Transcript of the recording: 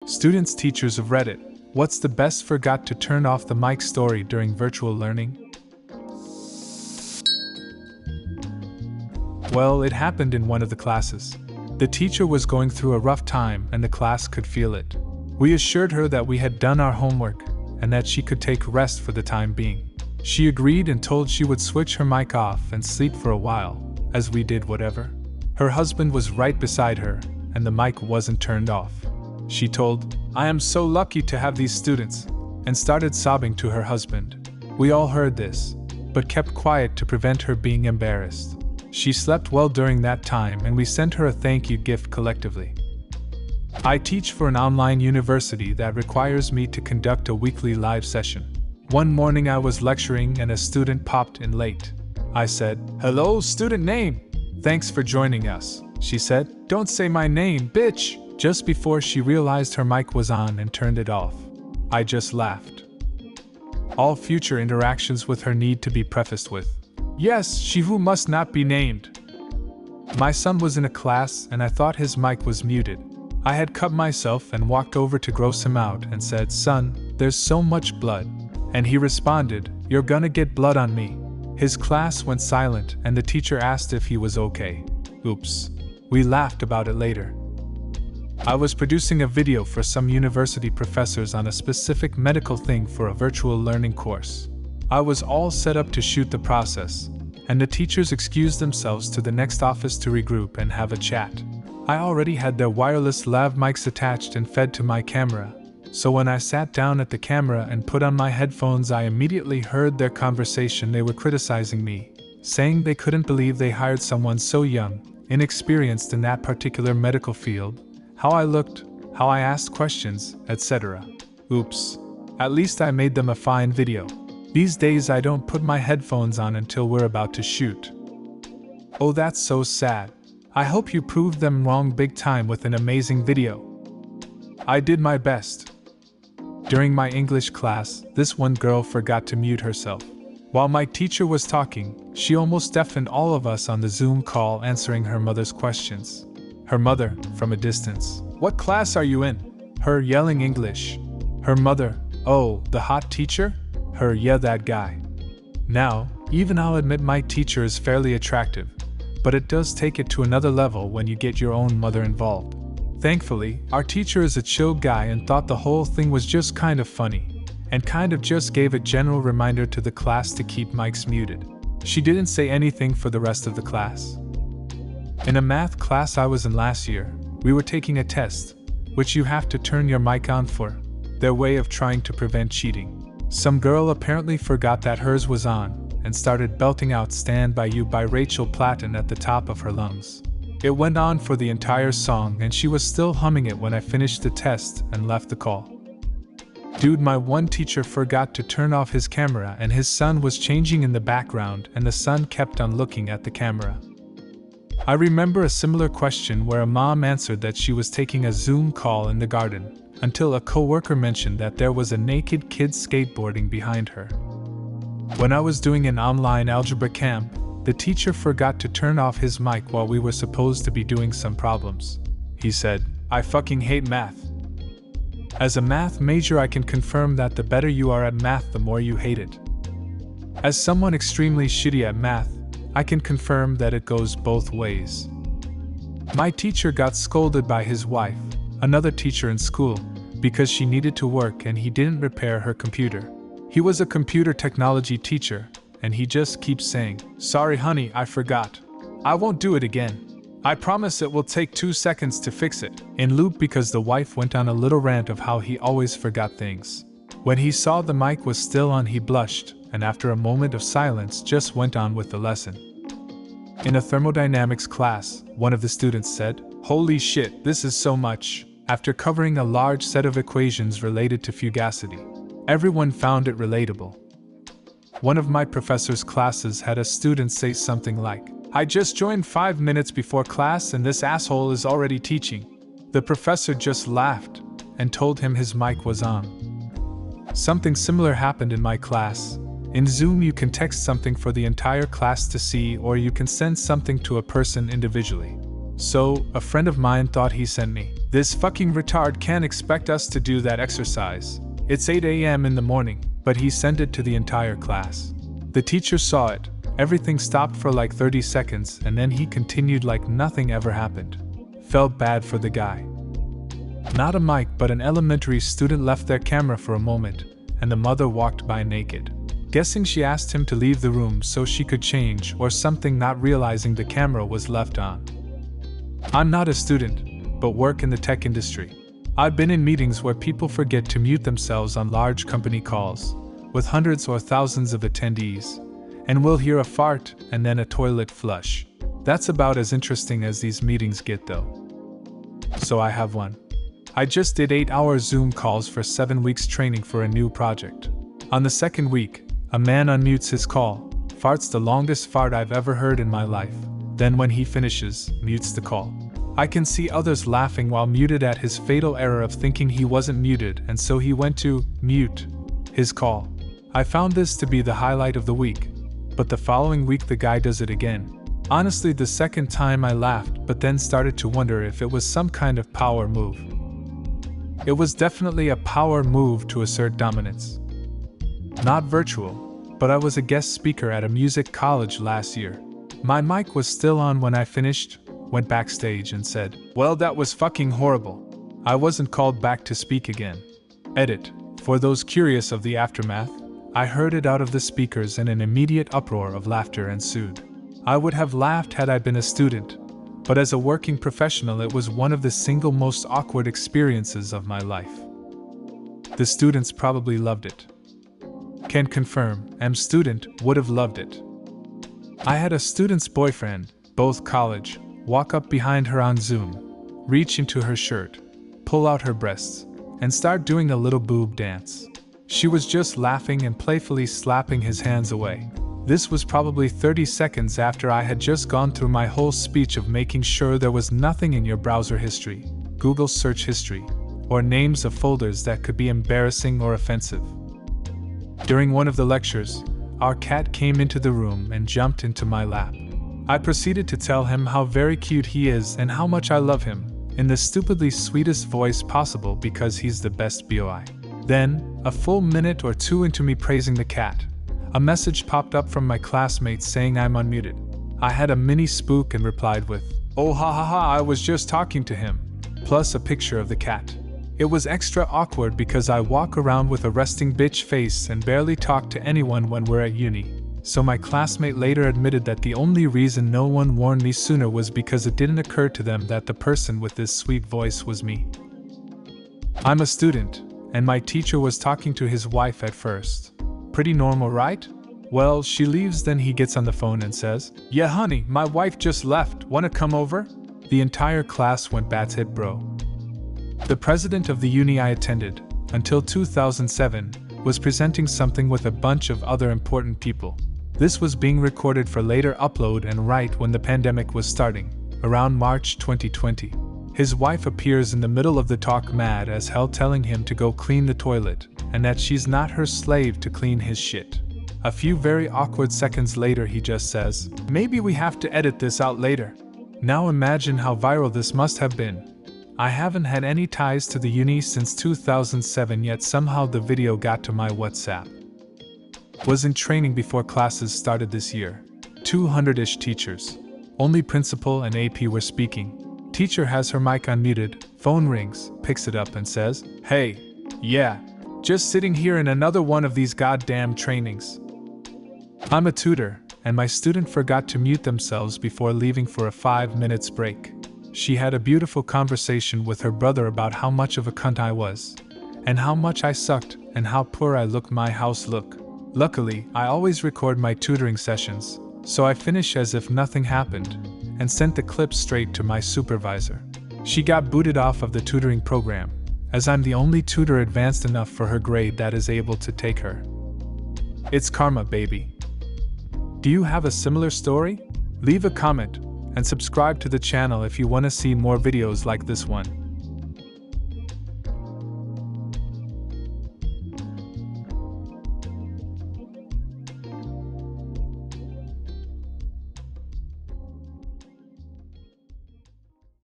Students, teachers of Reddit, what's the best forgot to turn off the mic story during virtual learning? Well, it happened in one of the classes. The teacher was going through a rough time and the class could feel it. We assured her that we had done our homework and that she could take rest for the time being. She agreed and told she would switch her mic off and sleep for a while, as we did whatever. Her husband was right beside her and the mic wasn't turned off. She told, "I am so lucky to have these students," and started sobbing to her husband. We all heard this, but kept quiet to prevent her being embarrassed. She slept well during that time and we sent her a thank you gift collectively. I teach for an online university that requires me to conduct a weekly live session. One morning I was lecturing and a student popped in late. I said, "Hello, student name. Thanks for joining us," she said. "Don't say my name, bitch," just before she realized her mic was on and turned it off. I just laughed. All future interactions with her need to be prefaced with, "Yes, she who must not be named." My son was in a class and I thought his mic was muted. I had cut myself and walked over to gross him out and said, "Son, there's so much blood." And he responded, "You're gonna get blood on me." His class went silent and the teacher asked if he was okay. Oops. We laughed about it later. I was producing a video for some university professors on a specific medical thing for a virtual learning course. I was all set up to shoot the process, and the teachers excused themselves to the next office to regroup and have a chat. I already had their wireless lav mics attached and fed to my camera, so when I sat down at the camera and put on my headphones I immediately heard their conversation. They were criticizing me, saying they couldn't believe they hired someone so young, inexperienced in that particular medical field, how I looked, how I asked questions, etc. Oops. At least I made them a fine video. These days I don't put my headphones on until we're about to shoot. Oh, that's so sad. I hope you proved them wrong big time with an amazing video. I did my best. During my English class, this one girl forgot to mute herself. While my teacher was talking, she almost deafened all of us on the Zoom call answering her mother's questions. Her mother, from a distance, "What class are you in?" Her, yelling English. Her mother, "Oh, the hot teacher?" Her, "Yeah, that guy." Now, even I'll admit my teacher is fairly attractive, but it does take it to another level when you get your own mother involved. Thankfully, our teacher is a chill guy and thought the whole thing was just kind of funny, and kind of just gave a general reminder to the class to keep mics muted. She didn't say anything for the rest of the class. In a math class I was in last year, we were taking a test, which you have to turn your mic on for, their way of trying to prevent cheating. Some girl apparently forgot that hers was on, and started belting out "Stand By You" by Rachel Platten at the top of her lungs. It went on for the entire song and she was still humming it when I finished the test and left the call. Dude, my one teacher forgot to turn off his camera and his son was changing in the background and the son kept on looking at the camera. I remember a similar question where a mom answered that she was taking a Zoom call in the garden, until a coworker mentioned that there was a naked kid skateboarding behind her. When I was doing an online algebra camp, the teacher forgot to turn off his mic while we were supposed to be doing some problems. He said, "I fucking hate math." As a math major I can confirm that the better you are at math the more you hate it. As someone extremely shitty at math, I can confirm that it goes both ways. My teacher got scolded by his wife, another teacher in school, because she needed to work and he didn't repair her computer. He was a computer technology teacher, and he just keeps saying, "Sorry honey, I forgot. I won't do it again. I promise it will take 2 seconds to fix it," in loop because the wife went on a little rant of how he always forgot things. When he saw the mic was still on he blushed, and after a moment of silence just went on with the lesson. In a thermodynamics class, one of the students said, "Holy shit, this is so much," after covering a large set of equations related to fugacity. Everyone found it relatable. One of my professor's classes had a student say something like, "I just joined 5 minutes before class and this asshole is already teaching." The professor just laughed and told him his mic was on. Something similar happened in my class. In Zoom you can text something for the entire class to see or you can send something to a person individually. So, a friend of mine thought he sent me This fucking retard can't expect us to do that exercise. It's 8 a.m. in the morning, but he sent it to the entire class. The teacher saw it. Everything stopped for like 30 seconds and then he continued like nothing ever happened. Felt bad for the guy. Not a mic, but an elementary student left their camera for a moment, and the mother walked by naked. Guessing she asked him to leave the room so she could change or something, not realizing the camera was left on. I'm not a student, but work in the tech industry. I've been in meetings where people forget to mute themselves on large company calls, with hundreds or thousands of attendees, and we'll hear a fart and then a toilet flush. That's about as interesting as these meetings get though. So I have one. I just did 8-hour Zoom calls for 7 weeks training for a new project. On the second week, a man unmutes his call, farts the longest fart I've ever heard in my life, then when he finishes, mutes the call. I can see others laughing while muted at his fatal error of thinking he wasn't muted, and so he went to mute his call. I found this to be the highlight of the week, but the following week the guy does it again. Honestly, the second time I laughed, but then started to wonder if it was some kind of power move. It was definitely a power move to assert dominance. Not virtual, but I was a guest speaker at a music college last year. My mic was still on when I finished, went backstage and said, "Well, that was fucking horrible." I wasn't called back to speak again. Edit. For those curious of the aftermath, I heard it out of the speakers and an immediate uproar of laughter ensued. I would have laughed had I been a student, but as a working professional it was one of the single most awkward experiences of my life. The students probably loved it. Can confirm, student would have loved it. I had a student's boyfriend, both college, walk up behind her on Zoom, reach into her shirt, pull out her breasts, and start doing a little boob dance. She was just laughing and playfully slapping his hands away. This was probably 30 seconds after I had just gone through my whole speech of making sure there was nothing in your browser history, Google search history, or names of folders that could be embarrassing or offensive. During one of the lectures, our cat came into the room and jumped into my lap. I proceeded to tell him how very cute he is and how much I love him, in the stupidly sweetest voice possible because he's the best boy. Then, a full minute or two into me praising the cat, a message popped up from my classmates saying I'm unmuted. I had a mini spook and replied with, "Oh ha ha ha, I was just talking to him," plus a picture of the cat. It was extra awkward because I walk around with a resting bitch face and barely talk to anyone when we're at uni. So my classmate later admitted that the only reason no one warned me sooner was because it didn't occur to them that the person with this sweet voice was me. I'm a student, and my teacher was talking to his wife at first. Pretty normal, right? Well, she leaves, then he gets on the phone and says, "Yeah honey, my wife just left, wanna come over?" The entire class went bats hit bro. The president of the uni I attended, until 2007, was presenting something with a bunch of other important people. This was being recorded for later upload and right when the pandemic was starting, around March 2020. His wife appears in the middle of the talk mad as hell telling him to go clean the toilet, and that she's not her slave to clean his shit. A few very awkward seconds later he just says, "Maybe we have to edit this out later." Now imagine how viral this must have been. I haven't had any ties to the uni since 2007, yet somehow the video got to my WhatsApp. Was in training before classes started this year. 200-ish teachers. Only principal and AP were speaking. Teacher has her mic unmuted, phone rings, picks it up and says, "Hey, yeah, just sitting here in another one of these goddamn trainings." I'm a tutor, and my student forgot to mute themselves before leaving for a 5 minutes break. She had a beautiful conversation with her brother about how much of a cunt I was, and how much I sucked, and how poor I looked my house look. Luckily, I always record my tutoring sessions, so I finish as if nothing happened, and sent the clip straight to my supervisor. She got booted off of the tutoring program, as I'm the only tutor advanced enough for her grade that is able to take her. It's karma, baby. Do you have a similar story? Leave a comment, and subscribe to the channel if you want to see more videos like this one.